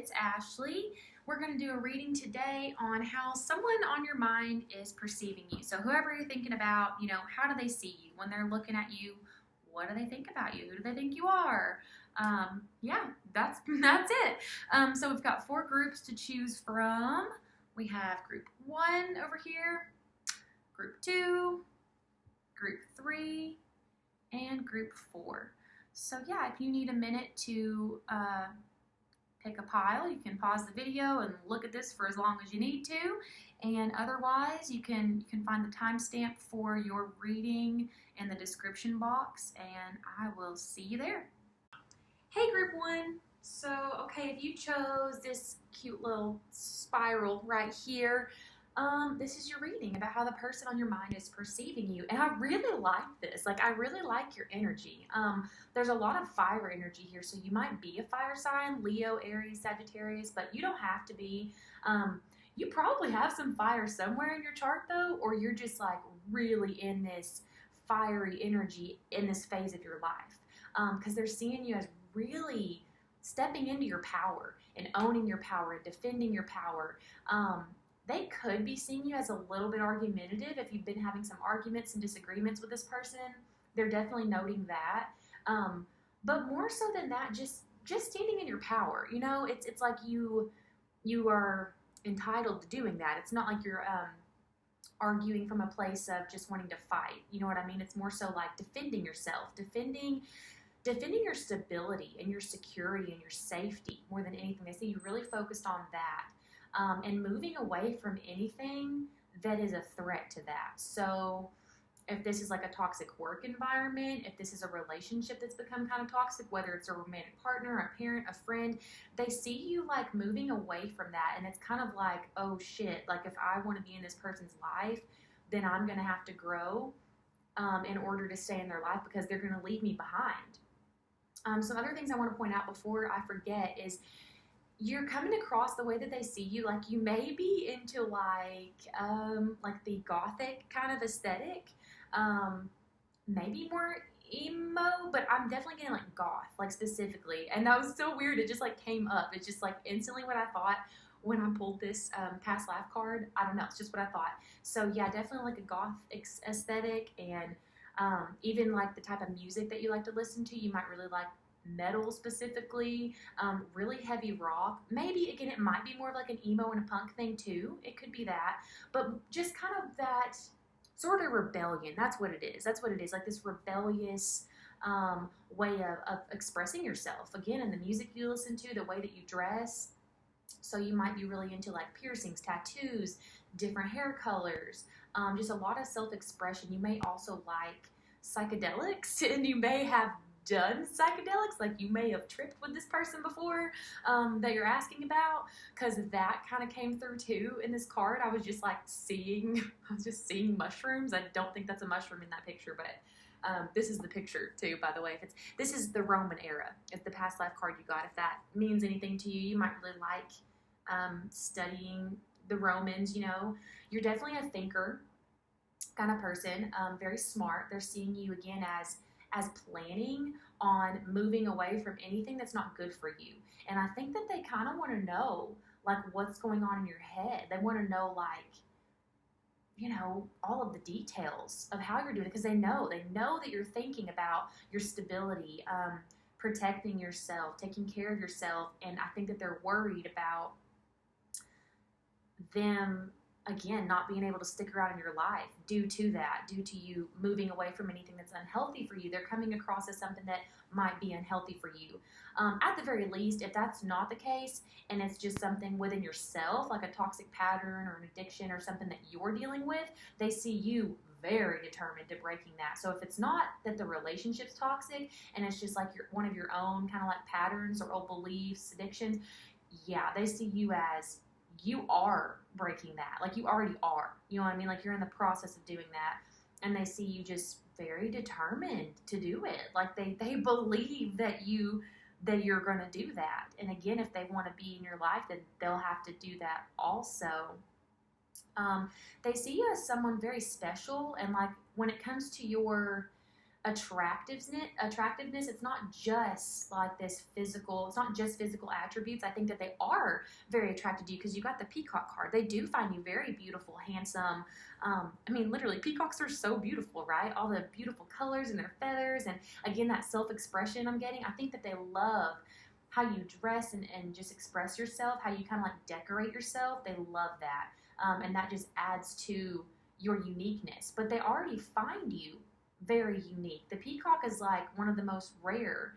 it's Ashley. We're going to do a reading today on how someone on your mind is perceiving you. So whoever you're thinking about, how do they see you? When they're looking at you, what do they think about you? Who do they think you are? Yeah, that's it. So we've got 4 groups to choose from. We have group 1 over here, group 2, group 3, and group 4. So yeah, if you need a minute to pick a pile, you can pause the video and look at this for as long as you need to. And otherwise, you can find the timestamp for your reading in the description box, and I will see you there. Hey group 1. So, okay, if you chose this cute little spiral right here, this is your reading about how the person on your mind is perceiving you. And I really like this. I really like your energy. There's a lot of fire energy here, so you might be a fire sign, Leo, Aries, Sagittarius, but you don't have to be. You probably have some fire somewhere in your chart, though, or you're just really in this fiery energy in this phase of your life. Because they're seeing you as really stepping into your power and owning your power and defending your power. They could be seeing you as a little bit argumentative if you've been having some arguments and disagreements with this person. They're definitely noting that. But more so than that, just standing in your power. It's like you are entitled to doing that. It's not like you're arguing from a place of just wanting to fight. You know what I mean? It's more so like defending yourself, defending your stability and your security and your safety more than anything. They see you really focused on that. And moving away from anything that is a threat to that. So if this is like a toxic work environment, if this is a relationship that's become kind of toxic, whether it's a romantic partner, a parent, a friend, they see you moving away from that. And it's kind of like, oh shit, if I want to be in this person's life, then I'm going to have to grow in order to stay in their life because they're going to leave me behind. Some other things I want to point out before I forget is you're coming across the way that they see you. You may be into the gothic kind of aesthetic, maybe more emo, but I'm definitely getting goth, specifically. And that was so weird. It just came up. It's just instantly what I thought when I pulled this past life card. I don't know. It's just what I thought. So yeah, definitely a goth aesthetic, and even the type of music that you like to listen to. You might really like metal specifically, really heavy rock. Maybe, again, it might be more of an emo and a punk thing too. It could be that. But just kind of that sort of rebellion. That's what it is. This rebellious way of expressing yourself. Again, in the music you listen to, the way that you dress. So you might be really into piercings, tattoos, different hair colors, just a lot of self-expression. You may also like psychedelics, and you may have done psychedelics, you may have tripped with this person before that you're asking about, because that kind of came through too in this card. I was just seeing mushrooms. I don't think that's a mushroom in that picture, but this is the picture too, by the way. This is the Roman era. It's the past life card you got. If that means anything to you, you might really like studying the Romans. You're definitely a thinker kind of person, very smart. They're seeing you again as planning on moving away from anything that's not good for you. And I think that they kind of want to know what's going on in your head. They want to know all of the details of how you're doing it, because they know that you're thinking about your stability, protecting yourself, taking care of yourself. And I think that they're worried about them, again, not being able to stick around in your life due to you moving away from anything that's unhealthy for you. They're coming across as something that might be unhealthy for you. At the very least, if that's not the case, and it's just something within yourself, like a toxic pattern or an addiction or something that you're dealing with, they see you very determined to breaking that. So if it's not that the relationship's toxic and it's just one of your own kind of patterns or old beliefs, addictions, yeah, they see you as you are breaking that. You already are. You know what I mean? You're in the process of doing that. And they see you just very determined to do it. They believe that you're going to do that. And again, if they want to be in your life, then they'll have to do that also. They see you as someone very special. And when it comes to your attractiveness. It's not just like this physical, it's not just physical attributes. I think that they are very attracted to you because you got the peacock card. They do find you very beautiful, handsome. I mean, literally, peacocks are so beautiful, right? All the beautiful colors and their feathers, and again, that self-expression I'm getting. I think that they love how you dress and just express yourself, how you kind of like decorate yourself. They love that. And that just adds to your uniqueness. But they already find you very unique. The peacock is like one of the most rare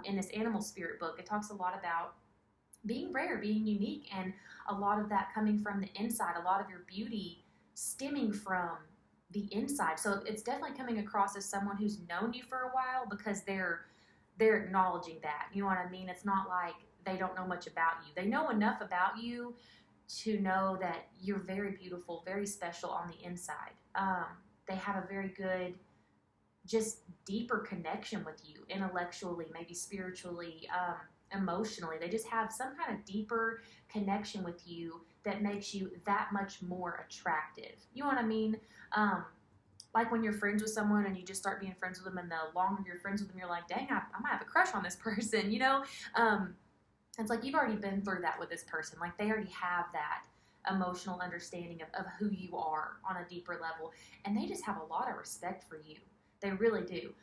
in this animal spirit book. It talks a lot about being rare, being unique, and a lot of that coming from the inside, a lot of your beauty stemming from the inside. So it's definitely coming across as someone who's known you for a while because they're acknowledging that. You know what I mean? It's not like they don't know much about you. They know enough about you to know that you're very beautiful, very special on the inside. They have a very good, just deeper connection with you intellectually, maybe spiritually, emotionally. They just have some kind of deeper connection with you that makes you that much more attractive. You know what I mean? Like when you're friends with someone and you just start being friends with them, and the longer you're friends with them, you're like, dang, I might have a crush on this person, you know? It's like you've already been through that with this person. Like they already have that emotional understanding of who you are on a deeper level. And they just have a lot of respect for you. They really do.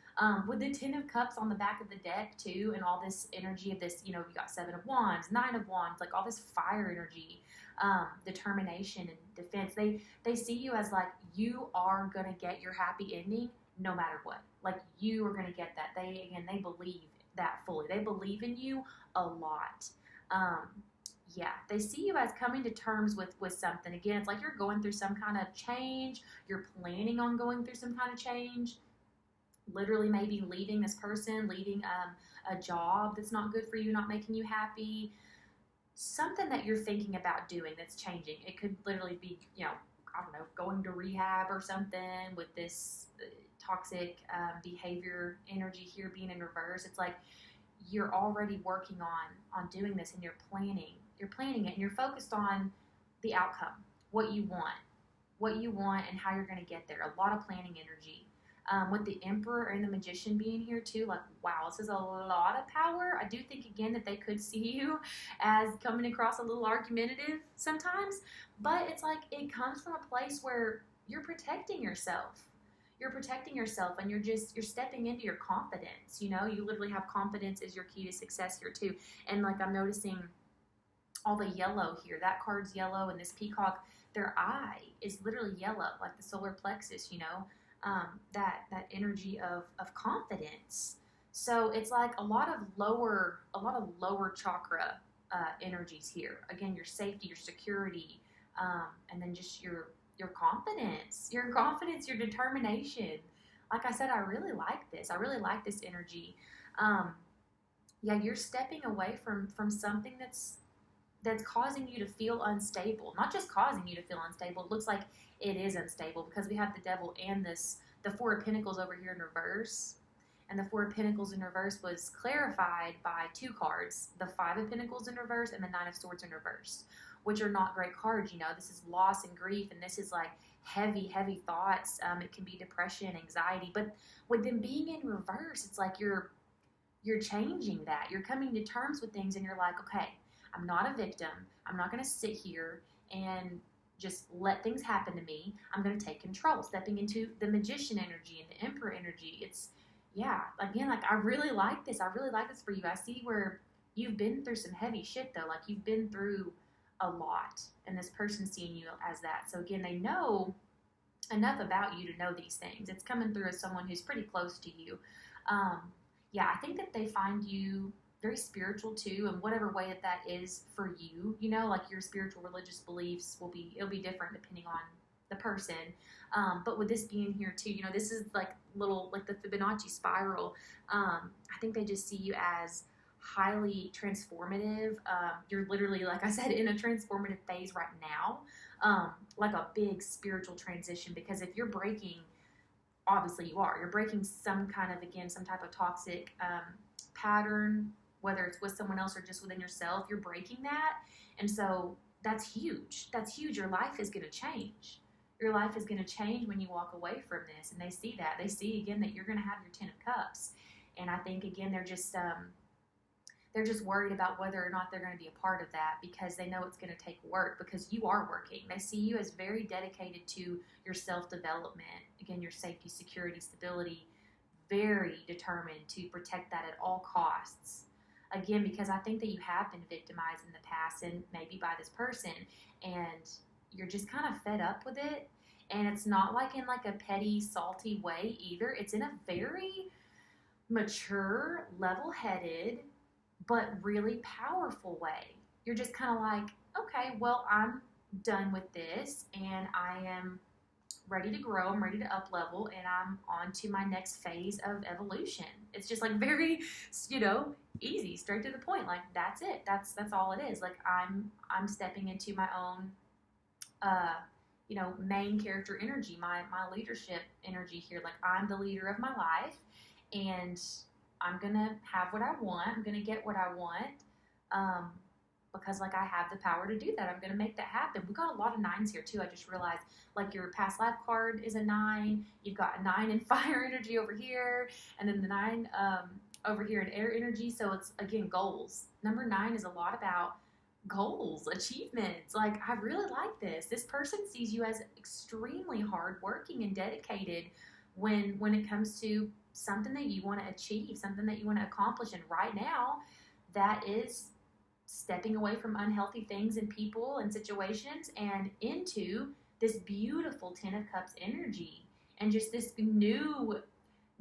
With the 10 of Cups on the back of the deck too, and all this energy of this, you know, you got 7 of Wands, 9 of Wands, like all this fire energy, determination and defense. They see you as like, you are going to get your happy ending no matter what. Like you are going to get that. They believe that fully. They believe in you a lot. Yeah, they see you as coming to terms with something. Again, it's like you're going through some kind of change. You're planning on going through some kind of change. Literally maybe leaving this person, leaving a job that's not good for you, not making you happy. Something that you're thinking about doing that's changing. It could literally be, you know, I don't know, going to rehab or something with this toxic behavior energy here being in reverse. It's like you're already working on doing this, and you're planning it, and you're focused on the outcome, what you want and how you're going to get there. A lot of planning energy. With the Emperor and the Magician being here too, like, wow, this is a lot of power. I do think, again, that they could see you as coming across a little argumentative sometimes, but it's like it comes from a place where you're protecting yourself. You're protecting yourself, and you're stepping into your confidence. You know, you literally have confidence is your key to success here too. And like I'm noticing all the yellow here. That card's yellow, and this peacock, their eye is literally yellow, like the solar plexus, you know. That energy of confidence. So it's like a lot of lower chakra energies here. Again, your safety, your security, and then just your confidence, your determination. Like I said, I really like this. I really like this energy. Yeah, you're stepping away from something that's causing you to feel unstable. Not just causing you to feel unstable. It looks like it is unstable because we have the Devil and the Four of Pentacles over here in reverse. And the Four of Pentacles in reverse was clarified by 2 cards. The 5 of Pentacles in reverse and the 9 of Swords in reverse, which are not great cards. You know, this is loss and grief, and this is like heavy thoughts. It can be depression, anxiety. But with them being in reverse, it's like you're changing that. You're coming to terms with things, and you're like, okay, I'm not a victim. I'm not going to sit here and just let things happen to me. I'm going to take control, stepping into the Magician energy and the Emperor energy. It's, yeah, again, like I really like this. I really like this for you. I see where you've been through some heavy shit though. Like you've been through a lot, and this person's seeing you as that. So again, they know enough about you to know these things. It's coming through as someone who's pretty close to you. Yeah, I think that they find you very spiritual too, in whatever way that is for you. You know, like your spiritual religious beliefs it'll be different depending on the person. But with this being here too, you know, this is like the Fibonacci spiral. I think they just see you as highly transformative. You're literally, like I said, in a transformative phase right now, like a big spiritual transition, because if you're breaking, obviously you're breaking some type of toxic pattern, whether it's with someone else or just within yourself. You're breaking that. And so that's huge. Your life is going to change. your life is going to change when you walk away from this. And they see that. They see, again, that you're going to have your 10 of cups. And I think, again, they're just worried about whether or not they're going to be a part of that, because they know it's going to take work, because you are working. They see you as very dedicated to your self-development, again, your safety, security, stability, very determined to protect that at all costs. Again, because I think that you have been victimized in the past, and maybe by this person, and you're just kind of fed up with it. And it's not like in like a petty, salty way either. It's in a very mature, level-headed, but really powerful way. You're just kind of like, okay, well, I'm done with this, and I am ready to grow. I'm ready to up level, and I'm on to my next phase of evolution. It's just like very, easy, straight to the point. Like, that's it. That's all it is. Like, I'm stepping into my own, main character energy, my leadership energy here. Like, I'm the leader of my life, and I'm going to have what I want. I'm going to get what I want, because, like, I have the power to do that. I'm going to make that happen. We got a lot of 9s here, too. I just realized, like, your past life card is a 9. You've got a 9 in fire energy over here, and then the 9 over here in air energy. So it's, again, goals. Number 9 is a lot about goals, achievements. Like, I really like this. This person sees you as extremely hardworking and dedicated when it comes to something that you want to achieve, something that you want to accomplish. And right now, that is stepping away from unhealthy things and people and situations and into this beautiful 10 of Cups energy, and just this new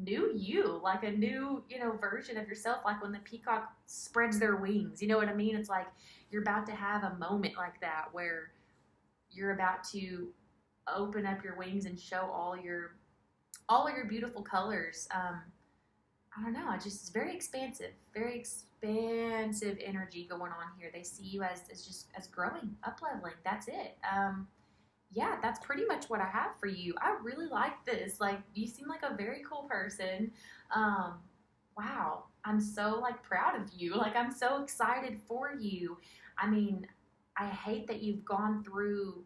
you, like a new, version of yourself. Like when the peacock spreads their wings, you know what I mean? It's like you're about to have a moment like that where you're about to open up your wings and show all of your beautiful colors. I don't know. It's very expansive energy going on here. They see you as growing, up leveling. That's it. Yeah, that's pretty much what I have for you. I really like this. Like, you seem like a very cool person. Wow. I'm so, like, proud of you. Like, I'm so excited for you. I mean, I hate that you've gone through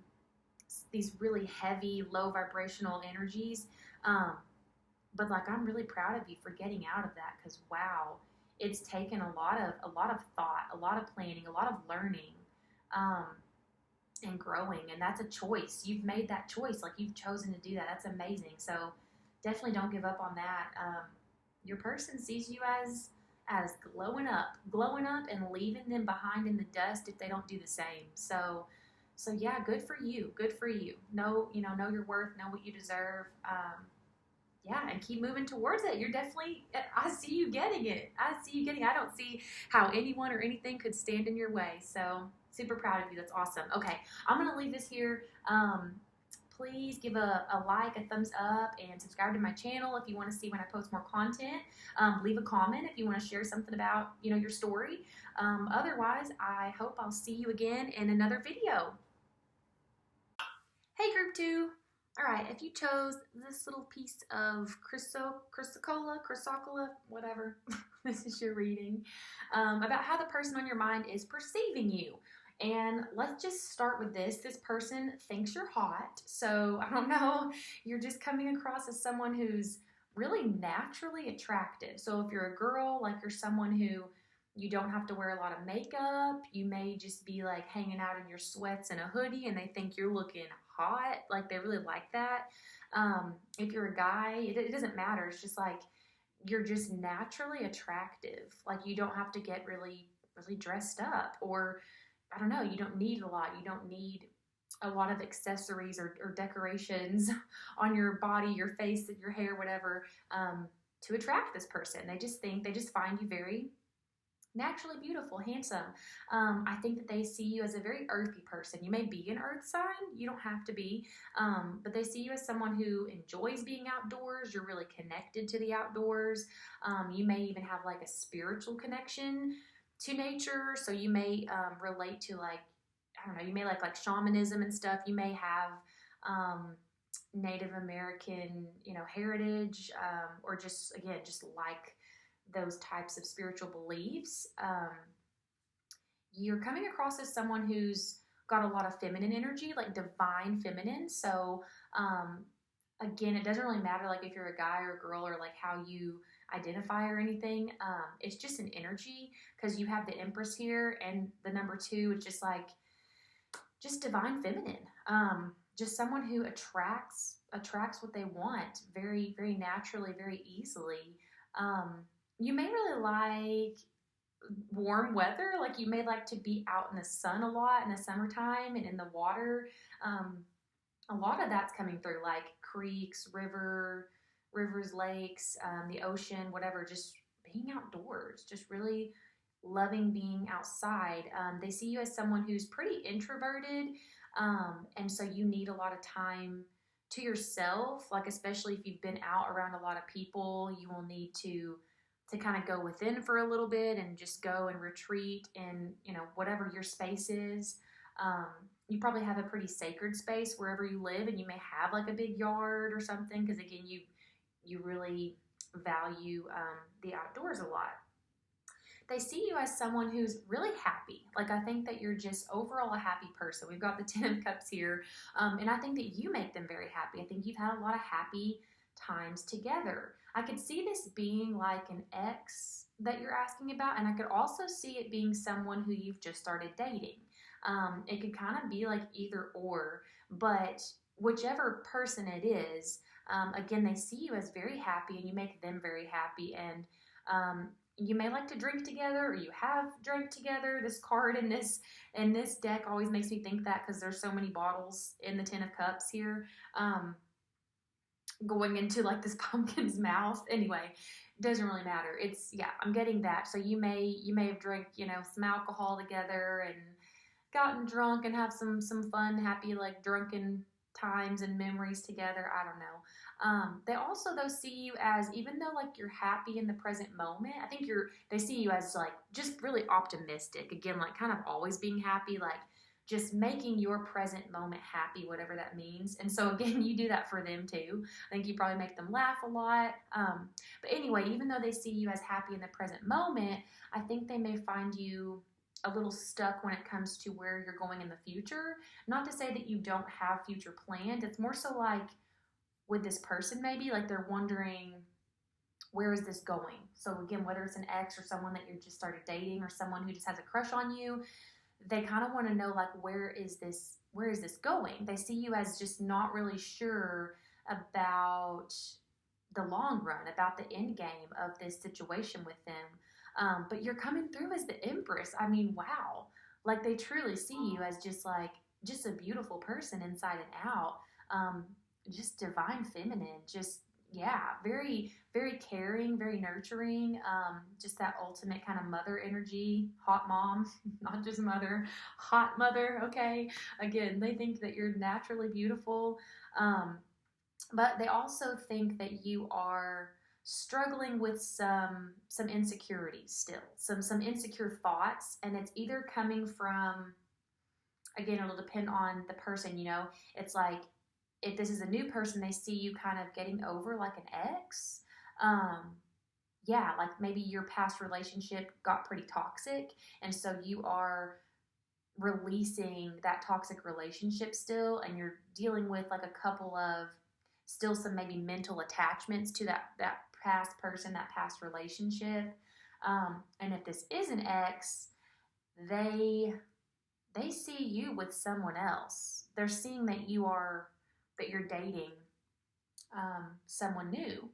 these really heavy, low vibrational energies. But, like, I'm really proud of you for getting out of that, because, wow, it's taken a lot of thought, a lot of planning, a lot of learning, and growing. And that's a choice. You've made that choice. Like, you've chosen to do that. That's amazing. So definitely don't give up on that. Your person sees you as glowing up and leaving them behind in the dust if they don't do the same. So yeah, good for you. Good for you. Know your worth, know what you deserve. Yeah, and keep moving towards it. You're definitely, I see you getting it. I don't see how anyone or anything could stand in your way. So super proud of you. That's awesome. Okay, I'm going to leave this here. Please give a like, a thumbs up, and subscribe to my channel if you want to see when I post more content. Leave a comment if you want to share something about, your story. Otherwise, I hope I'll see you again in another video. Hey, Group 2. All right, if you chose this little piece of chrysocolla, whatever, this is your reading, about how the person on your mind is perceiving you. And let's just start with this. This person thinks you're hot. So, I don't know, you're just coming across as someone who's really naturally attractive. So if you're a girl, like, you're someone who you don't have to wear a lot of makeup. You may just be, like, hanging out in your sweats and a hoodie, and they think you're looking hot. Like, they really like that. If you're a guy, it doesn't matter. It's just like you're just naturally attractive. Like, you don't have to get really, really dressed up, or I don't know, you don't need a lot. You don't need a lot of accessories or decorations on your body, your face, your hair, whatever, to attract this person. They just find you very naturally beautiful, handsome. I think that they see you as a very earthy person. You may be an earth sign. You don't have to be. But they see you as someone who enjoys being outdoors. You're really connected to the outdoors. You may even have, like, a spiritual connection to nature. So you may relate to, like, I don't know, you may like shamanism and stuff. You may have Native American, heritage, or just like those types of spiritual beliefs. You're coming across as someone who's got a lot of feminine energy, like divine feminine. So Again, it doesn't really matter like if you're a guy or a girl or like how you identify or anything. It's just an energy because you have the Empress here and the number two. It's just like just divine feminine. Just someone who attracts what they want very naturally, very easily. Um, you may really like warm weather. Like you may like to be out in the sun a lot in the summertime and in the water. Um, a lot of that's coming through, like creeks, rivers, lakes, the ocean, whatever. Just being outdoors, just really loving being outside. They see you as someone who's pretty introverted, and so you need a lot of time to yourself. Like especially if you've been out around a lot of people, you will need to kind of go within for a little bit and just go and retreat in whatever your space is. Um, you probably have a pretty sacred space wherever you live, and you may have like a big yard or something because again you really value the outdoors a lot. They see you as someone who's really happy. Like I think that you're just overall a happy person. We've got the Ten of Cups here, and I think that you make them very happy. I think you've had a lot of happy times together. I could see this being like an ex that you're asking about, and I could also see it being someone who you've just started dating. It could kind of be like either or, but whichever person it is, again, they see you as very happy and you make them very happy. And you may like to drink together or you have drank together. This card in this deck always makes me think that because there's so many bottles in the Ten of Cups here. Going into like this pumpkin's mouth. Anyway, doesn't really matter. It's I'm getting that. So you may have drank, some alcohol together and gotten drunk and have some fun, happy, like drunken times and memories together. I don't know. They also though see you as, even though like you're happy in the present moment, I think they see you as like just really optimistic. Again, like kind of always being happy, like just making your present moment happy, whatever that means. And so again, you do that for them too. I think you probably make them laugh a lot. But anyway, even though they see you as happy in the present moment, I think they may find you a little stuck when it comes to where you're going in the future. Not to say that you don't have future planned. It's more so like with this person, maybe like they're wondering, where is this going? So again, whether it's an ex or someone that you just started dating or someone who just has a crush on you, they kind of want to know like, where is this going? They see you as just not really sure about the long run, about the end game of this situation with them. But you're coming through as the Empress. I mean, wow. Like they truly see you as just a beautiful person inside and out. Just divine feminine, just, very, very caring, very nurturing. Just that ultimate kind of mother energy, hot mom, not just mother, hot mother. Okay. Again, they think that you're naturally beautiful. But they also think that you are struggling with some insecurities still, some insecure thoughts, and it's either coming from, again, it'll depend on the person. It's like if this is a new person, they see you kind of getting over like an ex. Like maybe your past relationship got pretty toxic, and so you are releasing that toxic relationship still, and you're dealing with like a couple of still some maybe mental attachments to that past person, that past relationship. And if this is an ex, they see you with someone else. They're seeing that you're dating someone new,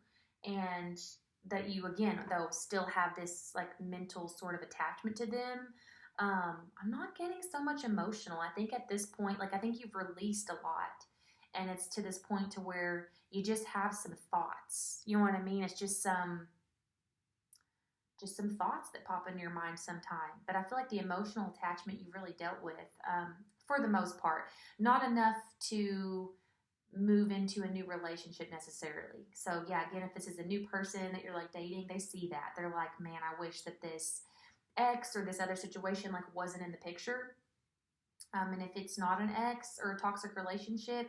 and that you, again, though, still have this like mental sort of attachment to them. I'm not getting so much emotional. I think at this point, like I think you've released a lot, and it's to this point to where you just have some thoughts. You know what I mean? It's just some thoughts that pop into your mind sometime. But I feel like the emotional attachment you've really dealt with, for the most part, not enough to move into a new relationship necessarily. So again, if this is a new person that you're like dating, they see that. They're like, man, I wish that this ex or this other situation like wasn't in the picture. And if it's not an ex or a toxic relationship,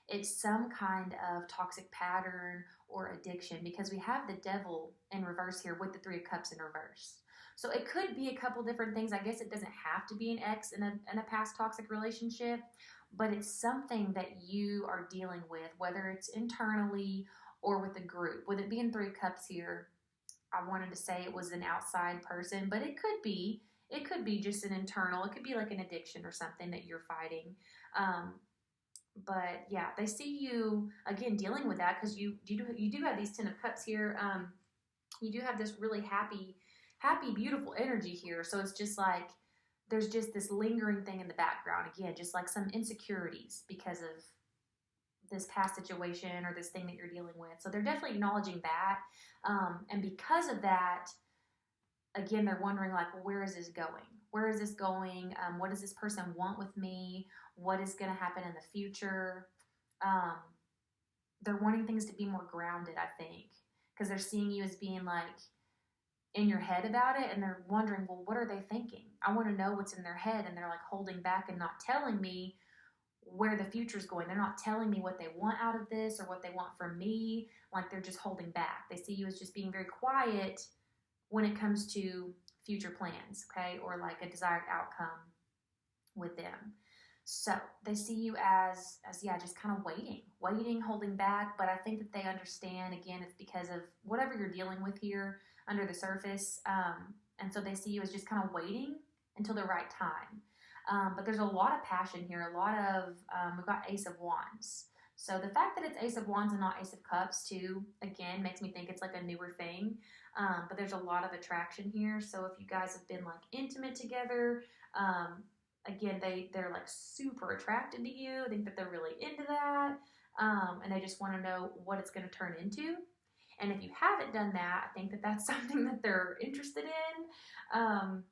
it's some kind of toxic pattern or addiction, because we have the devil in reverse here with the Three of Cups in reverse. So it could be a couple different things. I guess it doesn't have to be an ex in a past toxic relationship, but it's something that you are dealing with, whether it's internally or with a group. With it being 3 cups here, I wanted to say it was an outside person, but it could be. It could be just an internal. It could be like an addiction or something that you're fighting. Um, but yeah, they see you again dealing with that because you do have these 10 of cups here. You do have this really happy, beautiful energy here. So it's just like there's just this lingering thing in the background again, just like some insecurities because of this past situation or this thing that you're dealing with. So they're definitely acknowledging that, and because of that, again, they're wondering like, well, where is this going? Where is this going? What does this person want with me? What is going to happen in the future? Um, they're wanting things to be more grounded, I think, because they're seeing you as being like in your head about it, and they're wondering, well, what are they thinking? I want to know what's in their head, and they're like holding back and not telling me where the future's going. They're not telling me what they want out of this or what they want from me. Like they're just holding back. They see you as just being very quiet when it comes to future plans, okay, or like a desired outcome with them. So they see you as yeah, just kind of waiting, holding back. But I think that they understand. Again, it's because of whatever you're dealing with here under the surface, and so they see you as just kind of waiting until the right time. But there's a lot of passion here. A lot of we've got Ace of Wands. So the fact that it's Ace of Wands and not Ace of Cups too, again, makes me think it's like a newer thing. But there's a lot of attraction here. So if you guys have been like intimate together, again, they're like super attracted to you. I think that they're really into that. And they just want to know what it's going to turn into. And if you haven't done that, I think that that's something that they're interested in.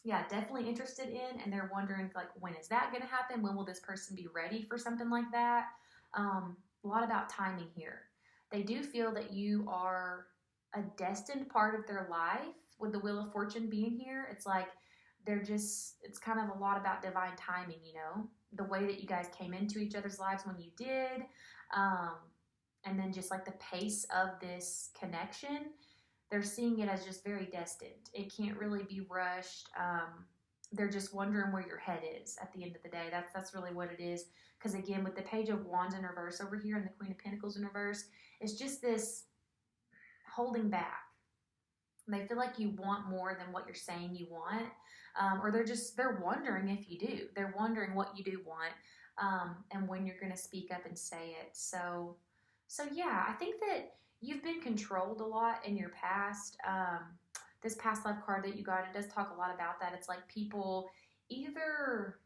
Yeah, definitely interested in. And they're wondering like, when is that going to happen? When will this person be ready for something like that? A lot about timing here. They do feel that you are a destined part of their life with the Wheel of Fortune being here. It's like it's kind of a lot about divine timing, the way that you guys came into each other's lives when you did, and then just like the pace of this connection. They're seeing it as just very destined. It can't really be rushed. They're just wondering where your head is at the end of the day. That's really what it is. Because again, with the Page of Wands in reverse over here and the Queen of Pentacles in reverse, it's just this holding back. They feel like you want more than what you're saying you want, or they're wondering if you do. They're wondering what you do want, and when you're going to speak up and say it. So yeah, I think that you've been controlled a lot in your past. This past life card that you got, it does talk a lot about that. It's like people either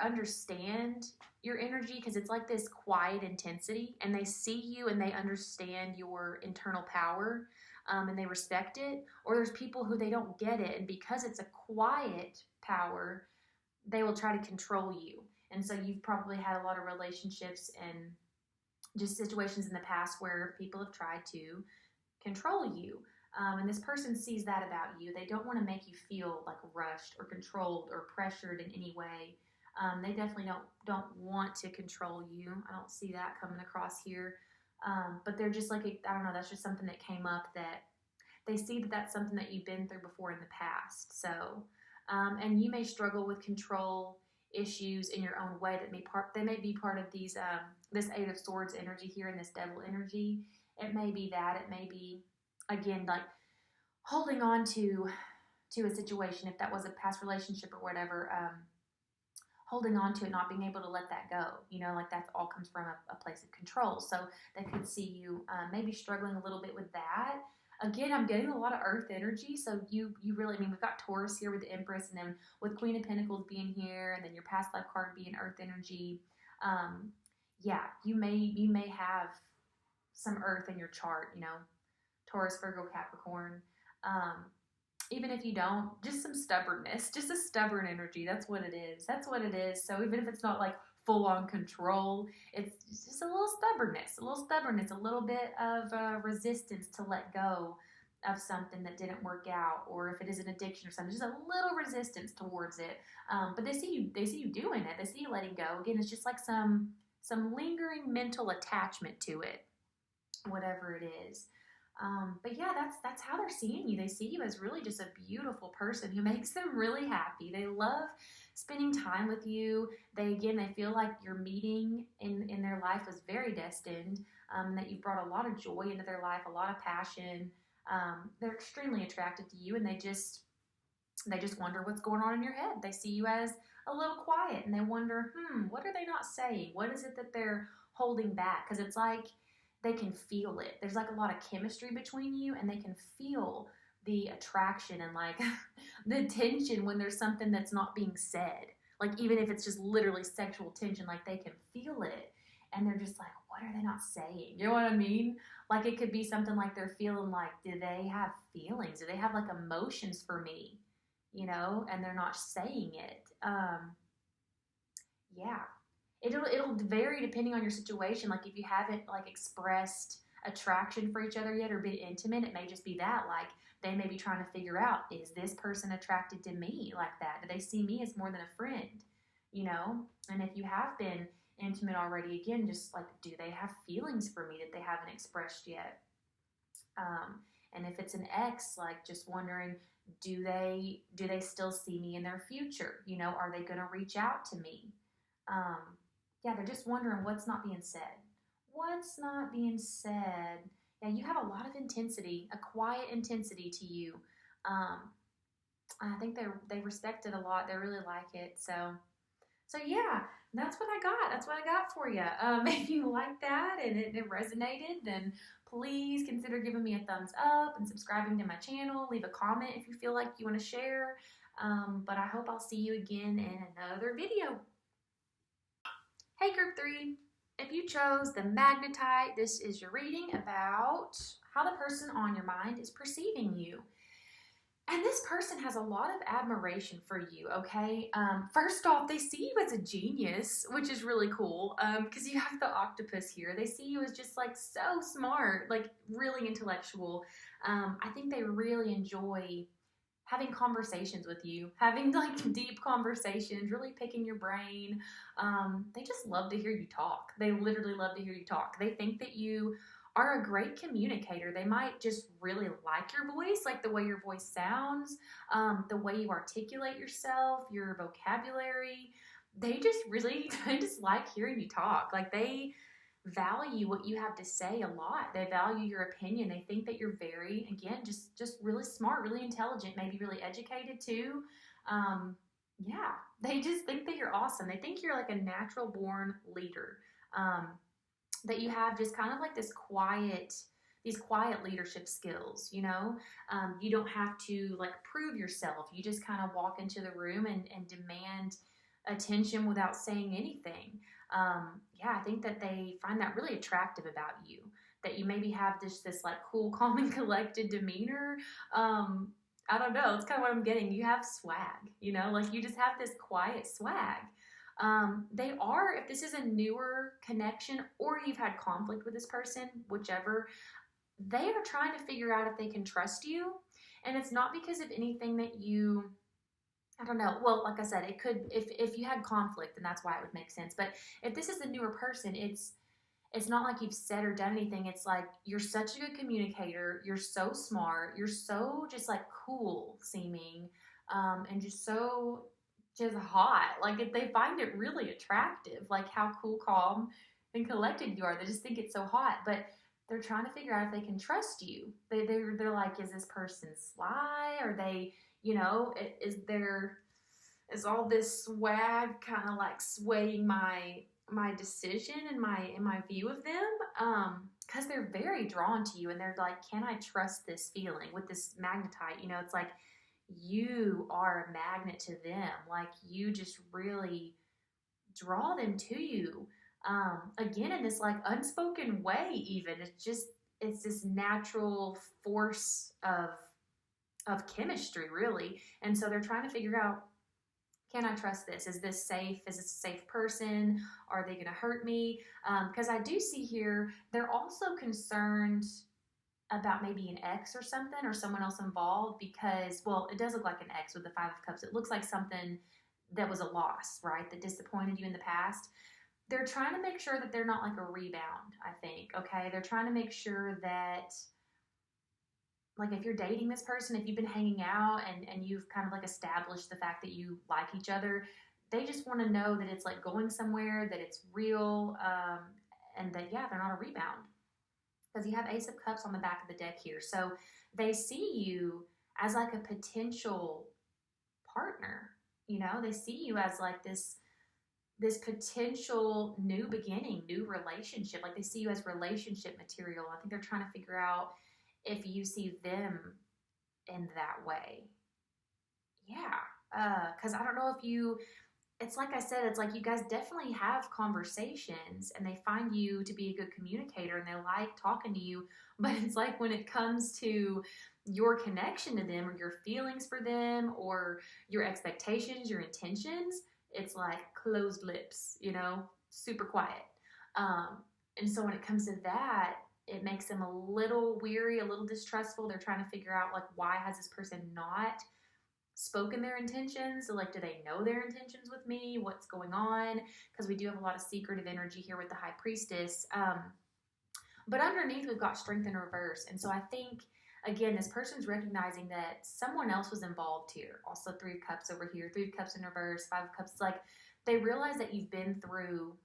understand your energy because it's like this quiet intensity, and they see you and they understand your internal power, and they respect it. Or there's people who they don't get it, and because it's a quiet power, they will try to control you. And so you've probably had a lot of relationships and just situations in the past where people have tried to control you. And this person sees that about you. They don't want to make you feel like rushed or controlled or pressured in any way. They definitely don't want to control you. I don't see that coming across here. But they're just like, I don't know, that's just something that came up, that they see that that's something that you've been through before in the past. So, and you may struggle with control issues in your own way. They may be part of these, this 8 of Swords energy here and this Devil energy. It may be that. It may be, again, like holding on to a situation, if that was a past relationship or whatever, holding on to it, not being able to let that go, like that all comes from a place of control. So they could see you maybe struggling a little bit with that. Again, I'm getting a lot of earth energy. So you really, we've got Taurus here with the Empress, and then with Queen of Pentacles being here, and then your past life card being earth energy. Yeah, you may have some earth in your chart, Taurus, Virgo, Capricorn. Even if you don't, just some stubbornness, just a stubborn energy. That's what it is. So even if it's not like full on control, it's just a little stubbornness, a little bit of resistance to let go of something that didn't work out, or if it is an addiction or something, just a little resistance towards it. But they see you doing it. They see you letting go. Again, it's just like some lingering mental attachment to it, whatever it is. But yeah, that's how they're seeing you. They see you as really just a beautiful person who makes them really happy. They love spending time with you. They feel like your meeting in their life was very destined. That you brought a lot of joy into their life, a lot of passion. They're extremely attracted to you, and they just wonder what's going on in your head. They see you as a little quiet, and they wonder, what are they not saying? What is it that they're holding back? Because it's like they can feel it. There's like a lot of chemistry between you, and they can feel the attraction and like the tension when there's something that's not being said. Like even if it's just literally sexual tension, like they can feel it, and they're just like, what are they not saying? You know what I mean? Like it could be something like they're feeling like, do they have feelings? Do they have like emotions for me? And they're not saying it. Yeah, it'll vary depending on your situation. Like if you haven't like expressed attraction for each other yet or been intimate, it may just be that like they may be trying to figure out, is this person attracted to me like that? Do they see me as more than a friend? And if you have been intimate already, again, just like, do they have feelings for me that they haven't expressed yet? And if it's an ex, like just wondering, do they still see me in their future? Are they going to reach out to me? Um, yeah, they're just wondering what's not being said. What's not being said? Yeah, you have a lot of intensity, a quiet intensity to you. Um, I think they respect it a lot. They really like it. So yeah, that's what I got. That's what I got for you. If you like that and it resonated, then please consider giving me a thumbs up and subscribing to my channel. Leave a comment if you feel like you want to share. But I hope I'll see you again in another video. Hey Group 3, if you chose the magnetite, this is your reading about how the person on your mind is perceiving you. And this person has a lot of admiration for you, okay? First off, they see you as a genius, which is really cool because you have the octopus here. They see you as just like so smart, like really intellectual. I think they really enjoy having conversations with you, having like deep conversations, really picking your brain. They just love to hear you talk. They literally love to hear you talk. They think that you are a great communicator. They might just really like your voice, like the way your voice sounds, the way you articulate yourself, your vocabulary. They just like hearing you talk. Like they value what you have to say a lot. They value your opinion. They think that you're very, again, just really smart, really intelligent, maybe really educated too. Yeah, they just think that you're awesome. They think you're like a natural born leader. That you have just kind of like these quiet leadership skills, you don't have to like prove yourself. You just kind of walk into the room and demand attention without saying anything. Yeah, I think that they find that really attractive about you, that you maybe have this like cool, calm, and collected demeanor. I don't know. It's kind of what I'm getting. You have swag, like you just have this quiet swag. If this is a newer connection or you've had conflict with this person, whichever, they are trying to figure out if they can trust you. And it's not because of anything that I don't know. Well, like I said, it could, if you had conflict, then that's why it would make sense. But if this is a newer person, it's not like you've said or done anything. It's like you're such a good communicator. You're so smart. You're so just like cool seeming, and just hot. Like they find it really attractive, like how cool, calm, and collected you are. They just think it's so hot, but they're trying to figure out if they can trust you. They're like, is this person sly? Are they, is all this swag kind of like swaying my decision and my view of them? Because they're very drawn to you, and they're like, can I trust this feeling with this magnetite? It's like you are a magnet to them. Like you just really draw them to you. Again, in this like unspoken way, even it's this natural force of chemistry, really. And so they're trying to figure out, can I trust this? Is this safe? Is this a safe person? Are they going to hurt me? Because I do see here, they're also concerned about maybe an ex or something, or someone else involved, because, well, it does look like an ex with the Five of Cups. It looks like something that was a loss, right? That disappointed you in the past. They're trying to make sure that they're not like a rebound, I think, okay? They're trying to make sure that like if you're dating this person, if you've been hanging out and you've kind of like established the fact that you like each other, they just want to know that it's like going somewhere, that it's real, and that, yeah, they're not a rebound. Because you have Ace of Cups on the back of the deck here. So they see you as like a potential partner. You know, they see you as like this potential new beginning, new relationship. Like they see you as relationship material. I think they're trying to figure out if you see them in that way. Yeah. Because I don't know if you, it's like I said, it's like you guys definitely have conversations and they find you to be a good communicator and they like talking to you. But it's like when it comes to your connection to them or your feelings for them or your expectations, your intentions, it's like closed lips, you know, super quiet. Um, and so when it comes to that, it makes them a little weary, a little distrustful. They're trying to figure out like, why has this person not spoken their intentions? So like, do they know their intentions with me? What's going on? Because we do have a lot of secretive energy here with the High Priestess. But underneath, we've got Strength in reverse. And so I think, again, this person's recognizing that someone else was involved here. Also, Three of Cups over here, Three of Cups in reverse, Five of Cups. It's like they realize that you've been through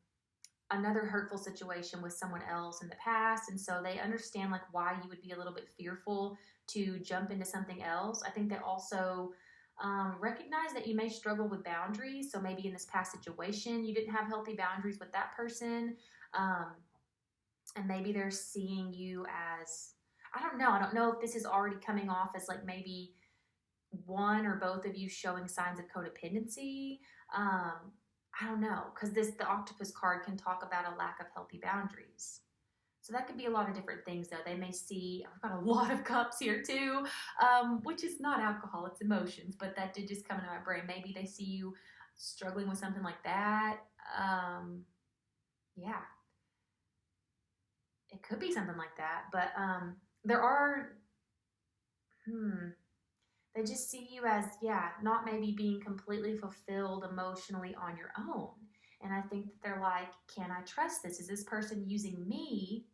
another hurtful situation with someone else in the past. And so they understand like why you would be a little bit fearful to jump into something else. I think they also recognize that you may struggle with boundaries. So maybe in this past situation, you didn't have healthy boundaries with that person. Um, and maybe they're seeing you as, I don't know. I don't know if this is already coming off as like maybe one or both of you showing signs of codependency. I don't know, because the octopus card can talk about a lack of healthy boundaries. So that could be a lot of different things, though. They may see, I've got a lot of cups here too, which is not alcohol, it's emotions, but that did just come into my brain. Maybe they see you struggling with something like that. Yeah, it could be something like that, but there are, they just see you as, yeah, not maybe being completely fulfilled emotionally on your own. And I think that they're like, can I trust this? Is this person using me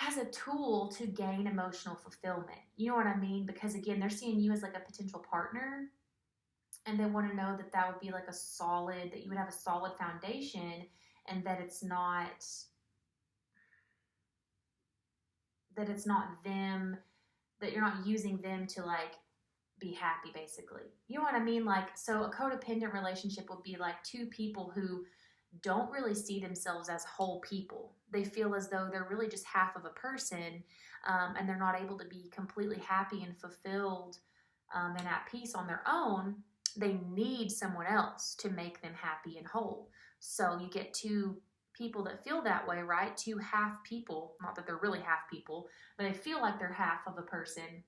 as a tool to gain emotional fulfillment? You know what I mean? Because again, they're seeing you as like a potential partner and they want to know that that would be like a solid, that you would have a solid foundation and that it's not them, that you're not using them to like be happy, basically. You know what I mean? Like, so a codependent relationship would be like two people who don't really see themselves as whole people. They feel as though they're really just half of a person, and they're not able to be completely happy and fulfilled and at peace on their own. They need someone else to make them happy and whole. So you get two people that feel that way, right? Two half people, not that they're really half people, but they feel like they're half of a person.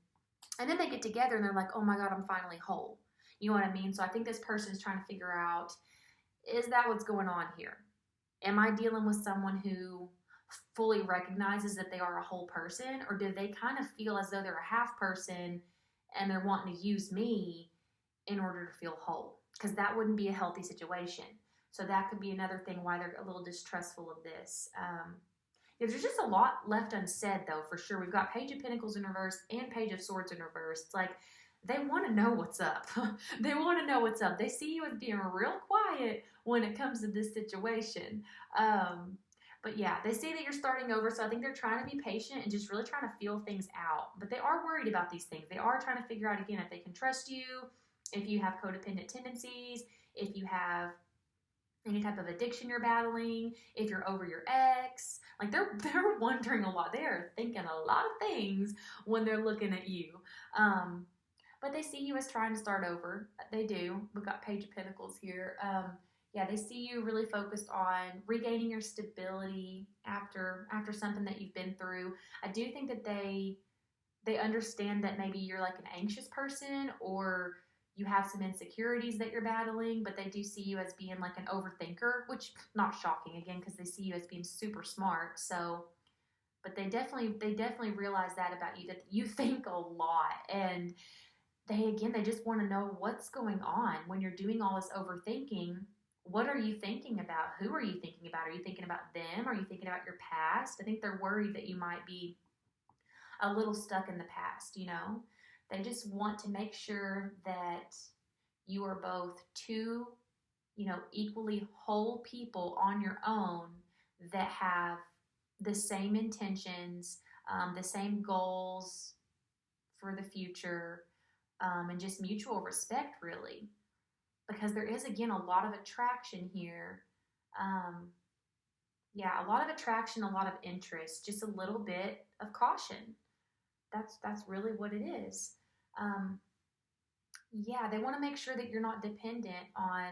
And then they get together and they're like, oh my God, I'm finally whole. You know what I mean? So I think this person is trying to figure out, is that what's going on here? Am I dealing with someone who fully recognizes that they are a whole person, or do they kind of feel as though they're a half person and they're wanting to use me in order to feel whole? Because that wouldn't be a healthy situation. So that could be another thing why they're a little distrustful of this. There's just a lot left unsaid, though, for sure. We've got Page of Pentacles in reverse and Page of Swords in reverse. It's like they want to know what's up. They want to know what's up. They see you as being real quiet when it comes to this situation. But yeah, they say that you're starting over, so I think they're trying to be patient and just really trying to feel things out. But they are worried about these things. They are trying to figure out, again, if they can trust you, if you have codependent tendencies, if you have any type of addiction you're battling, if you're over your ex. Like they're wondering a lot. They are thinking a lot of things when they're looking at you. But they see you as trying to start over. They do. We've got Page of Pentacles here. Yeah, they see you really focused on regaining your stability after something that you've been through. I do think that they understand that maybe you're like an anxious person, or you have some insecurities that you're battling, but they do see you as being like an overthinker, which not shocking, again, because they see you as being super smart. So, but they definitely realize that about you, that you think a lot. And they just want to know what's going on when you're doing all this overthinking. What are you thinking about? Who are you thinking about? Are you thinking about them? Are you thinking about your past? I think they're worried that you might be a little stuck in the past, you know? They just want to make sure that you are both two, you know, equally whole people on your own that have the same intentions, the same goals for the future, and just mutual respect, really. Because there is, again, a lot of attraction here. Um, yeah, a lot of attraction, a lot of interest, just a little bit of caution. That's really what it is. Um, yeah, they want to make sure that you're not dependent on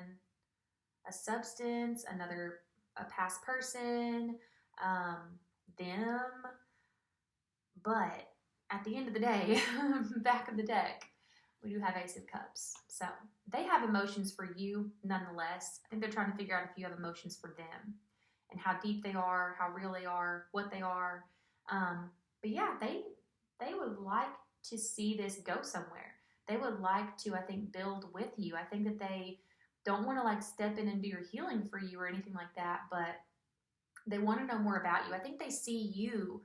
a substance, a past person, um, them. But at the end of the day, back of the deck, we do have Ace of Cups. So they have emotions for you nonetheless. I think they're trying to figure out if you have emotions for them and how deep they are, how real they are, what they are. But yeah, they would like to see this go somewhere. They would like to, I think, build with you. I think that they don't want to like step in and do your healing for you or anything like that, but they want to know more about you. I think they see you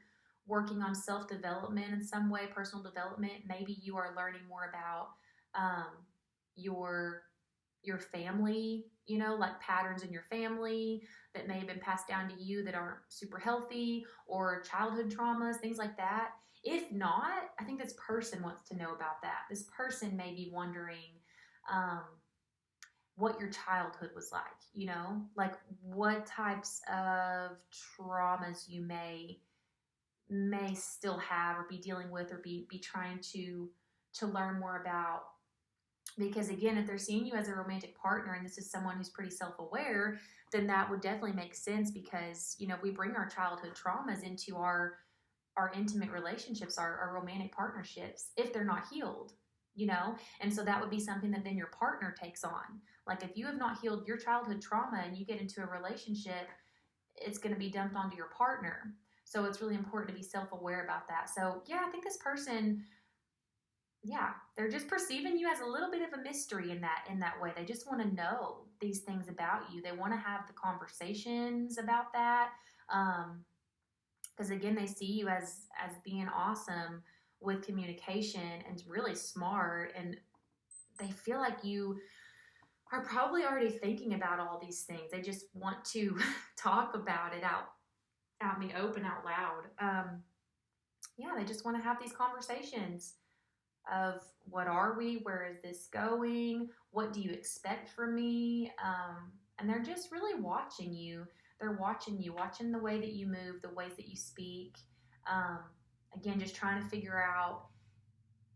working on self-development in some way, personal development. Maybe you are learning more about um, your your family, you know, like patterns in your family that may have been passed down to you that aren't super healthy, or childhood traumas, things like that. If not, I think this person wants to know about that. This person may be wondering um, what your childhood was like, you know, like what types of traumas you may still have or be dealing with or be trying to learn more about. Because again, if they're seeing you as a romantic partner and this is someone who's pretty self-aware, then that would definitely make sense, because you know we bring our childhood traumas into our intimate relationships, our romantic partnerships, if they're not healed, you know. And so that would be something that then your partner takes on. Like if you have not healed your childhood trauma and you get into a relationship, it's going to be dumped onto your partner. So it's really important to be self-aware about that. So yeah, I think this person, yeah, they're just perceiving you as a little bit of a mystery in that way. They just want to know these things about you. They want to have the conversations about that. Because again, they see you as being awesome with communication and really smart, and they feel like you are probably already thinking about all these things. They just want to talk about it out in the open, out loud. Yeah, they just want to have these conversations of what are we, where is this going, what do you expect from me, and they're just really watching you. They're watching you, watching the way that you move, the ways that you speak. um, Again, just trying to figure out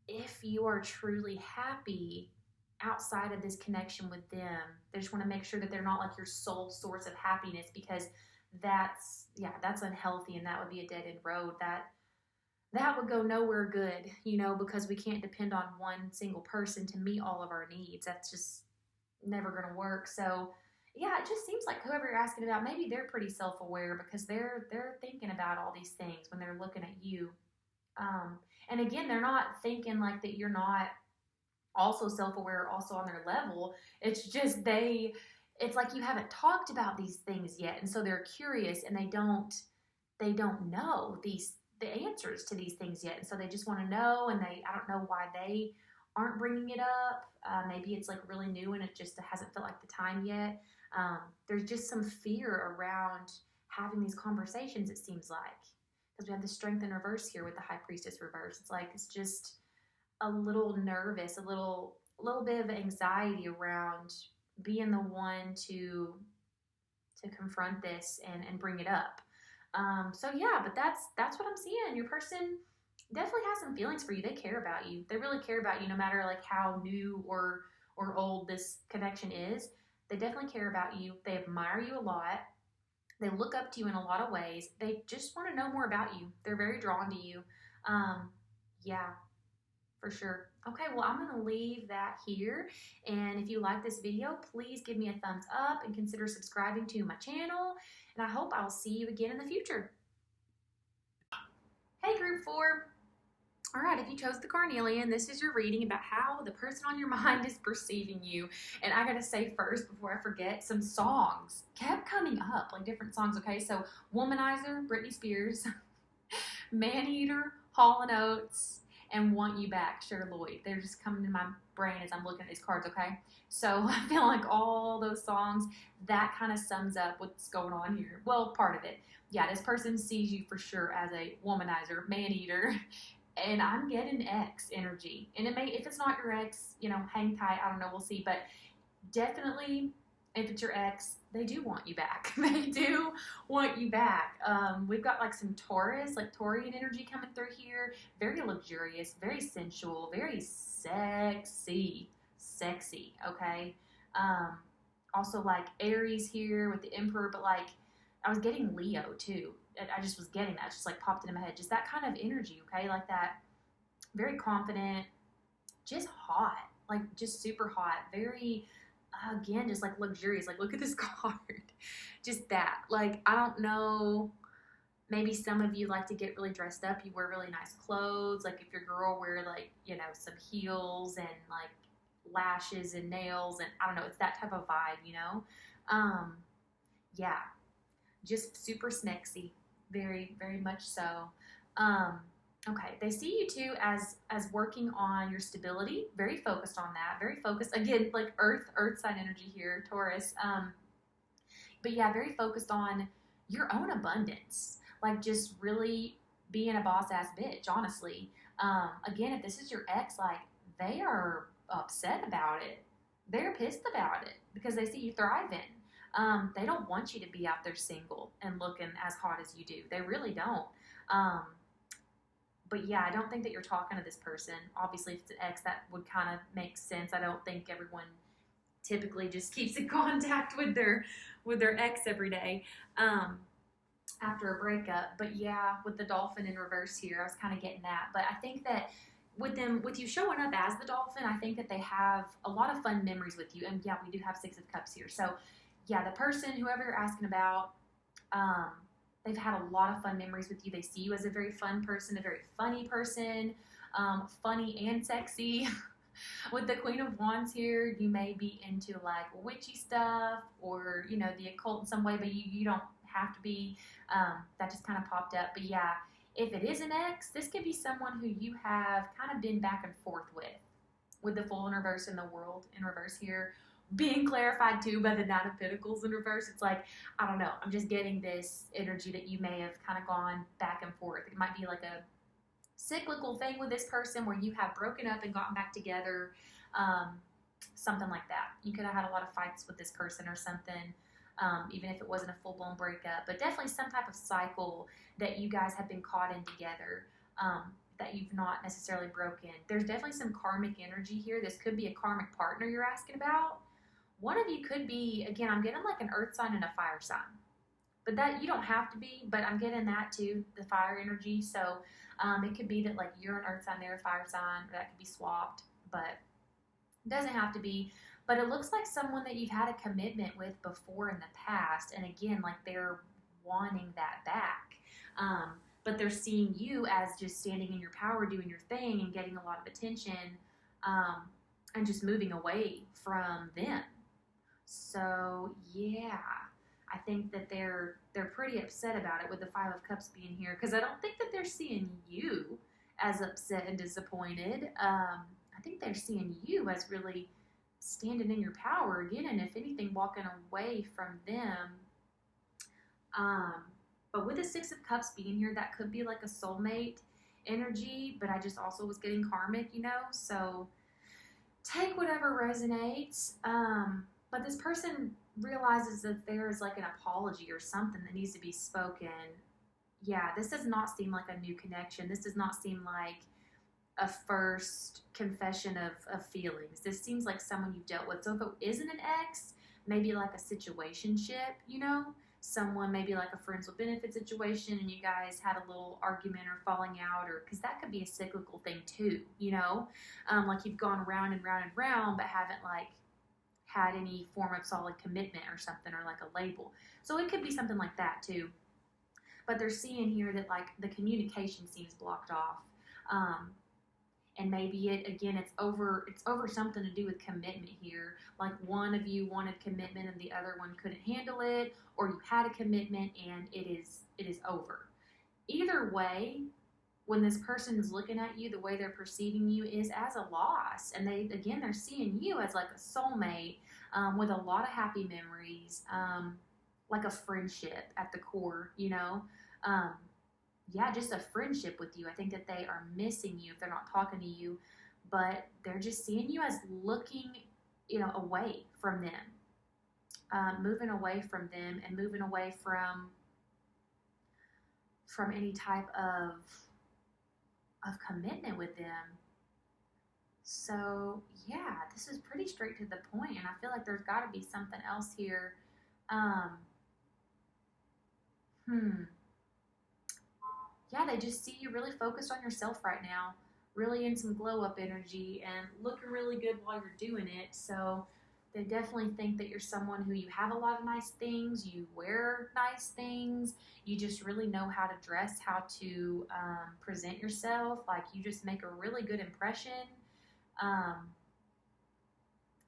if you are truly happy outside of this connection with them. They just want to make sure that they're not like your sole source of happiness, because that's unhealthy, and that would be a dead end road. That would go nowhere good, you know, because we can't depend on one single person to meet all of our needs. That's just never going to work. So yeah, it just seems like whoever you're asking about, maybe they're pretty self-aware, because they're thinking about all these things when they're looking at you. And again, they're not thinking like that you're not also self-aware, also on their level. It's just it's like you haven't talked about these things yet, and so they're curious, and they don't know the answers to these things yet, and so they just want to know, and I don't know why they aren't bringing it up. Maybe it's like really new and it just hasn't felt like the time yet. There's just some fear around having these conversations, it seems like, because we have the Strength in reverse here with the High Priestess reverse. It's like it's just a little nervous, a little bit of anxiety around being the one to confront this and bring it up. So yeah, but that's what I'm seeing. Your person definitely has some feelings for you. They care about you. They really care about you, no matter like how new or old this connection is. They definitely care about you. They admire you a lot. They look up to you in a lot of ways. They just want to know more about you. They're very drawn to you. Yeah, for sure. Okay, well, I'm going to leave that here. And if you like this video, please give me a thumbs up and consider subscribing to my channel. And I hope I'll see you again in the future. Hey, Group 4. All right, if you chose the Carnelian, this is your reading about how the person on your mind is perceiving you. And I gotta say first, before I forget, some songs kept coming up, like different songs, okay? So, Womanizer, Britney Spears, Maneater, Hall and Oates, and Want You Back, Sugar Lloyd. They're just coming to my brain as I'm looking at these cards, okay? So I feel like all those songs, that kind of sums up what's going on here. Well, part of it. Yeah, this person sees you for sure as a womanizer, man eater, and I'm getting X energy. And it may, if it's not your ex, hang tight. I don't know. We'll see. But definitely, if it's your ex, they do want you back. They do want you back. We've got like some Taurus, like Taurian energy coming through here. Very luxurious, very sensual, very sexy. Sexy, okay? Also like Aries here with the Emperor, but like I was getting Leo too. I just was getting that. It just like popped into my head. Just that kind of energy, okay? Like that, very confident, just hot, like just super hot, very, again, just like luxurious. Like, look at this card. Just that. Like, I don't know. Maybe some of you like to get really dressed up. You wear really nice clothes. Like, if your girl wear like, some heels and like lashes and nails, and I don't know, it's that type of vibe, yeah, just super smexy, very, very much so. Okay, they see you too as working on your stability, very focused on that, very focused, again, like earth sign energy here, Taurus. But yeah, very focused on your own abundance, like just really being a boss ass bitch, honestly. Again, if this is your ex, like they are upset about it. They're pissed about it because they see you thriving. They don't want you to be out there single and looking as hot as you do. They really don't. But yeah, I don't think that you're talking to this person. Obviously, if it's an ex, that would kind of make sense. I don't think everyone typically just keeps in contact with their ex every day after a breakup. But yeah, with the dolphin in reverse here, I was kind of getting that. But I think that with you showing up as the dolphin, I think that they have a lot of fun memories with you. And yeah, we do have Six of Cups here. So yeah, the person, whoever you're asking about, they've had a lot of fun memories with you. They see you as a very fun person, a very funny person, funny and sexy. With the Queen of Wands here, you may be into like witchy stuff or, the occult in some way, but you don't have to be. That just kind of popped up. But yeah, if it is an ex, this could be someone who you have kind of been back and forth with the Fool in reverse and the World in reverse here. Being clarified too by the Nine of Pentacles in reverse. It's like, I don't know, I'm just getting this energy that you may have kind of gone back and forth. It might be like a cyclical thing with this person where you have broken up and gotten back together, something like that. You could have had a lot of fights with this person or something, even if it wasn't a full-blown breakup, but definitely some type of cycle that you guys have been caught in together, that you've not necessarily broken. There's definitely some karmic energy here. This could be a karmic partner you're asking about. One of you could be, again, I'm getting like an earth sign and a fire sign. But that, you don't have to be, but I'm getting that too, the fire energy. So it could be that like you're an earth sign, they're a fire sign, or that could be swapped, but it doesn't have to be. But it looks like someone that you've had a commitment with before in the past. And again, like they're wanting that back. But they're seeing you as just standing in your power, doing your thing and getting a lot of attention, and just moving away from them. So yeah, I think that they're pretty upset about it with the Five of Cups being here, because I don't think that they're seeing you as upset and disappointed. I think they're seeing you as really standing in your power again, and if anything, walking away from them. But with the Six of Cups being here, that could be like a soulmate energy, but I just also was getting karmic, so take whatever resonates. But this person realizes that there's like an apology or something that needs to be spoken. Yeah, this does not seem like a new connection. This does not seem like a first confession of feelings. This seems like someone you've dealt with. So if it isn't an ex, maybe like a situationship, someone maybe like a friends with benefit situation, and you guys had a little argument or falling out, or because that could be a cyclical thing too, like you've gone round and round and round, but haven't like had any form of solid commitment or something, or like a label. So it could be something like that too. But they're seeing here that like the communication seems blocked off. And maybe it's over something to do with commitment here. Like one of you wanted commitment and the other one couldn't handle it, or you had a commitment and it is over. Either way, when this person is looking at you, the way they're perceiving you is as a loss. And they're seeing you as like a soulmate, with a lot of happy memories, like a friendship at the core, Um, yeah, just a friendship with you. I think that they are missing you if they're not talking to you, but they're just seeing you as looking, away from them, moving away from them, and moving away from any type of commitment with them. So yeah, this is pretty straight to the point, and I feel like there's got to be something else here. Um, hmm. Yeah, they just see you really focused on yourself right now, really in some glow up energy and looking really good while you're doing it. So they definitely think that you're someone who you have a lot of nice things, you wear nice things, you just really know how to dress, how to present yourself. Like you just make a really good impression. Um,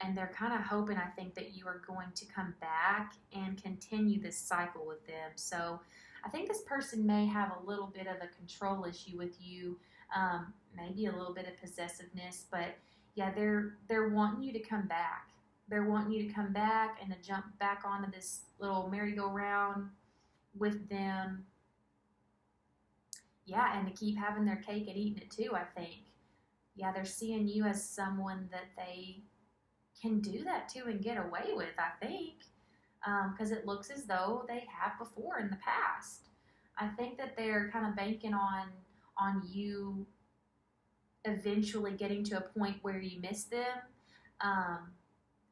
and they're kind of hoping, I think, that you are going to come back and continue this cycle with them. So I think this person may have a little bit of a control issue with you, maybe a little bit of possessiveness, but yeah, they're wanting you to come back. They're wanting you to come back and to jump back onto this little merry-go-round with them. Yeah, and to keep having their cake and eating it too, I think. Yeah, they're seeing you as someone that they can do that to and get away with, I think, because it looks as though they have before in the past. I think that they're kind of banking on you eventually getting to a point where you miss them, um,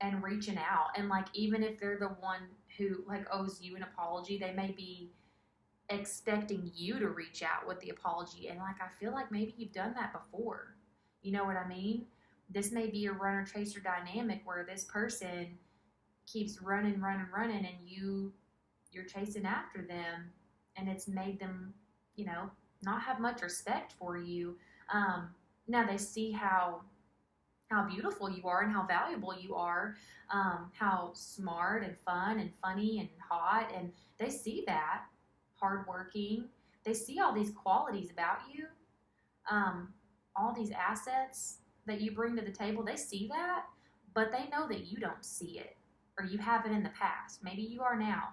and reaching out. And like even if they're the one who like owes you an apology, they may be expecting you to reach out with the apology. And like I feel like maybe you've done that before. You know what I mean? This may be a runner chaser dynamic where this person keeps running, and you're chasing after them, and it's made them, not have much respect for you. Now they see how beautiful you are and how valuable you are, how smart and fun and funny and hot, and they see that, hardworking. They see all these qualities about you, all these assets that you bring to the table. They see that, but they know that you don't see it, or you haven't in the past. Maybe you are now,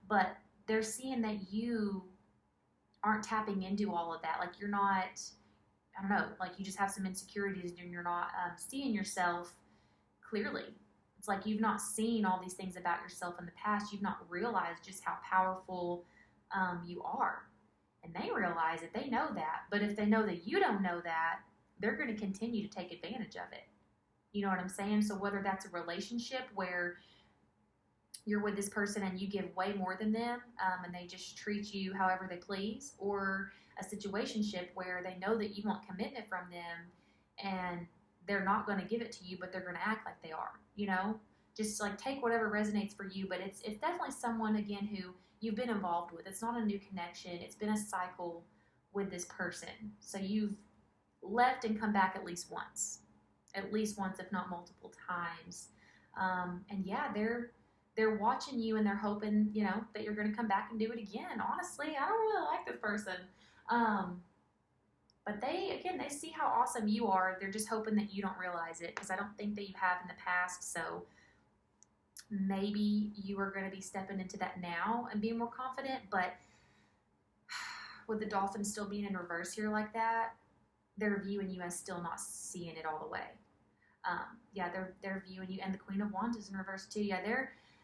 but they're seeing that you aren't tapping into all of that. Like you're not, I don't know, like you just have some insecurities and you're not seeing yourself clearly. It's like you've not seen all these things about yourself in the past. You've not realized just how powerful you are. And they realize it. They know that. But if they know that you don't know that, they're going to continue to take advantage of it. You know what I'm saying? So whether that's a relationship where you're with this person and you give way more than them, and they just treat you however they please, or a situationship where they know that you want commitment from them and they're not going to give it to you, but they're going to act like they are, just like take whatever resonates for you. But it's definitely someone, again, who you've been involved with. It's not a new connection. It's been a cycle with this person. So you've left and come back at least once, if not multiple times. And yeah, they're watching you and they're hoping, that you're going to come back and do it again. Honestly, I don't really like this person. But they see how awesome you are. They're just hoping that you don't realize it, because I don't think that you have in the past. So maybe you are going to be stepping into that now and being more confident. But with the dolphin still being in reverse here like that, they're viewing you as still not seeing it all the way. Yeah, they're viewing you, and the Queen of Wands is in reverse too. Yeah,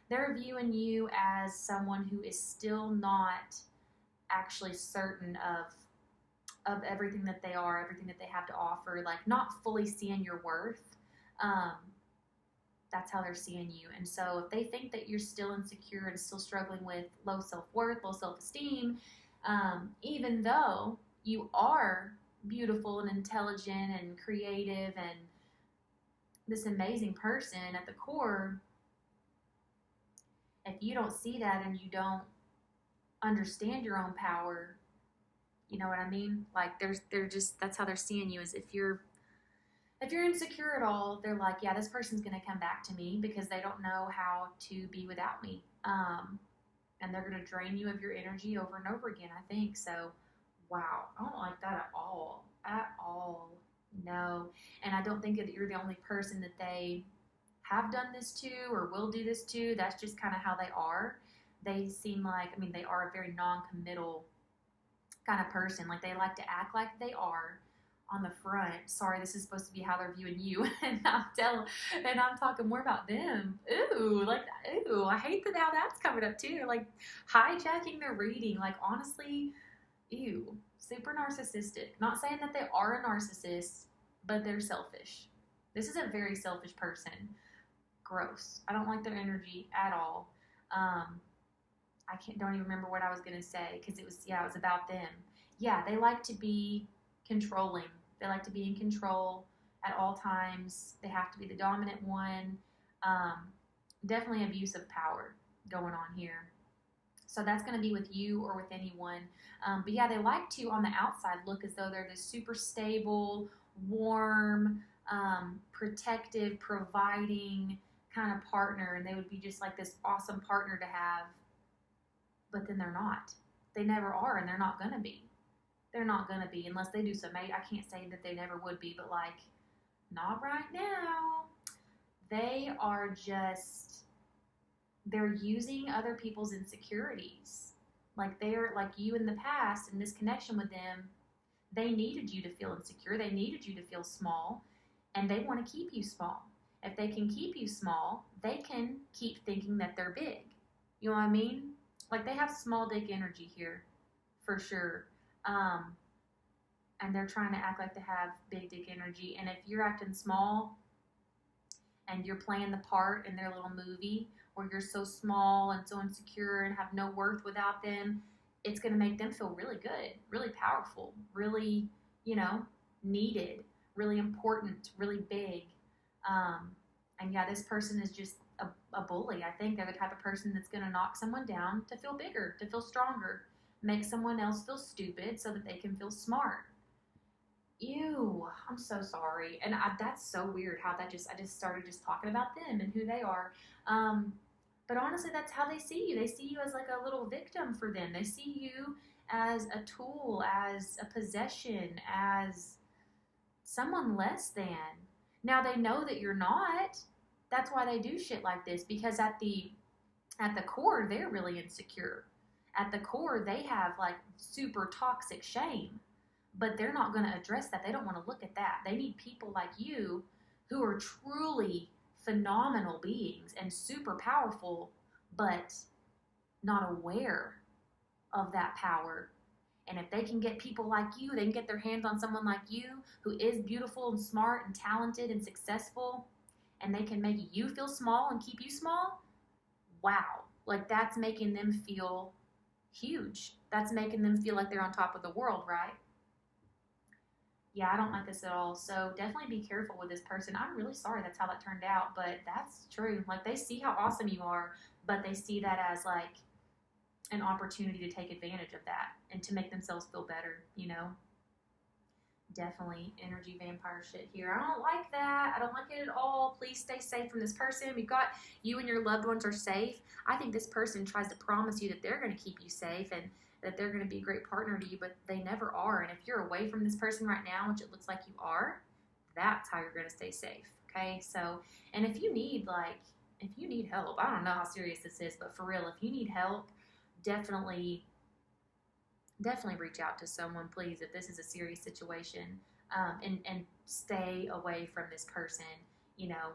they're viewing you as someone who is still not actually certain of everything that they are, everything that they have to offer, like not fully seeing your worth. That's how they're seeing you. And so if they think that you're still insecure and still struggling with low self-worth, low self-esteem, even though you are beautiful and intelligent and creative and this amazing person at the core, if you don't see that and you don't understand your own power, you know what I mean? Like they're just, that's how they're seeing you. Is if you're insecure at all, they're like, yeah, this person's going to come back to me because they don't know how to be without me. And they're going to drain you of your energy over and over again, I think. So Wow, I don't like that at all. At all. No. And I don't think that you're the only person that they have done this to or will do this to. That's just kind of how they are. They seem like, I mean, they are a very non committal kind of person. Like they like to act like they are on the front. Sorry, this is supposed to be how they're viewing you, and I'm talking more about them. Ooh, like ooh, I hate that how that's coming up too. Like hijacking their reading. Like honestly, ew, super narcissistic. Not saying that they are a narcissist, but they're selfish. This is a very selfish person. Gross. I don't like their energy at all. Um, I don't even remember what I was gonna say because it was about them. Yeah, they like to be controlling. They like to be in control at all times. They have to be the dominant one. Um, Definitely abuse of power going on here. So that's going to be with you or with anyone. But yeah, they like to, on the outside, look as though they're this super stable, warm, protective, providing kind of partner. And they would be just like this awesome partner to have. But then they're not. They never are, and they're not going to be. They're not going to be unless they do some. I can't say that they never would be, but like, not right now. They are just, they're using other people's insecurities. Like they're like you in the past, in this connection with them, they needed you to feel insecure. They needed you to feel small, and they want to keep you small. If they can keep you small, they can keep thinking that they're big. You know what I mean? Like they have small dick energy here, for sure. Um, and they're trying to act like they have big dick energy. And if you're acting small and you're playing the part in their little movie where you're so small and so insecure and have no worth without them, it's going to make them feel really good, really powerful, really, you know, needed, really important, really big. And yeah, this person is just a bully. I think they're the type of person that's going to knock someone down to feel bigger, to feel stronger, make someone else feel stupid so that they can feel smart. Ew, I'm so sorry. And that's so weird how I just started just talking about them and who they are. Um, but honestly, that's how they see you. They see you as like a little victim for them. They see you as a tool, as a possession, as someone less than. Now they know that you're not. That's why they do shit like this because at the core, they're really insecure. At the core, they have like super toxic shame, but they're not going to address that. They don't want to look at that. They need people like you who are truly phenomenal beings and super powerful, but not aware of that power. And if they can get people like you, they can get their hands on someone like you who is beautiful and smart and talented and successful, and they can make you feel small and keep you small. Wow. Like that's making them feel huge. That's making them feel like they're on top of the world, right? Yeah, I don't like this at all. So definitely be careful with this person. I'm really sorry that's how that turned out, but that's true. Like they see how awesome you are, but they see that as like an opportunity to take advantage of that and to make themselves feel better, you know? Definitely energy vampire shit here. I don't like that. I don't like it at all. Please stay safe from this person. We've got you and your loved ones are safe. I think this person tries to promise you that they're going to keep you safe and that they're going to be a great partner to you, but they never are. And if you're away from this person right now, which it looks like you are, that's how you're going to stay safe. Okay. So, and if you need help, I don't know how serious this is, but for real, if you need help, definitely reach out to someone, please, if this is a serious situation, and stay away from this person. You know,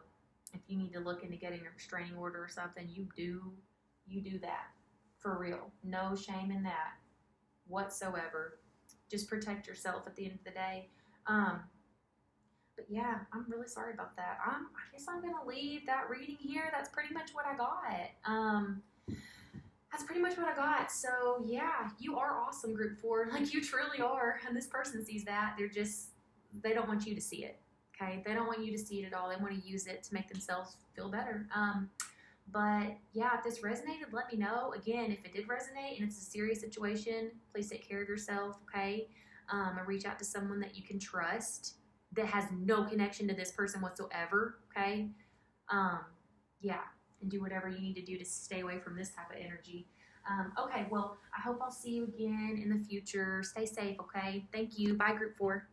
if you need to look into getting a restraining order or something, you do that for real. No shame in that whatsoever. Just protect yourself at the end of the day. But yeah, I'm really sorry about that. I guess I'm gonna leave that reading here. That's pretty much what I got. That's pretty much what I got. So yeah, you are awesome, group 4. Like you truly are. And this person sees that. They don't want you to see it. Okay. They don't want you to see it at all. They want to use it to make themselves feel better. But yeah, if this resonated, let me know. Again, if it did resonate and it's a serious situation, please take care of yourself. Okay. And reach out to someone that you can trust that has no connection to this person whatsoever. Okay. Yeah. And do whatever you need to do to stay away from this type of energy. Okay, well, I hope I'll see you again in the future. Stay safe, okay? Thank you. Bye, Group 4.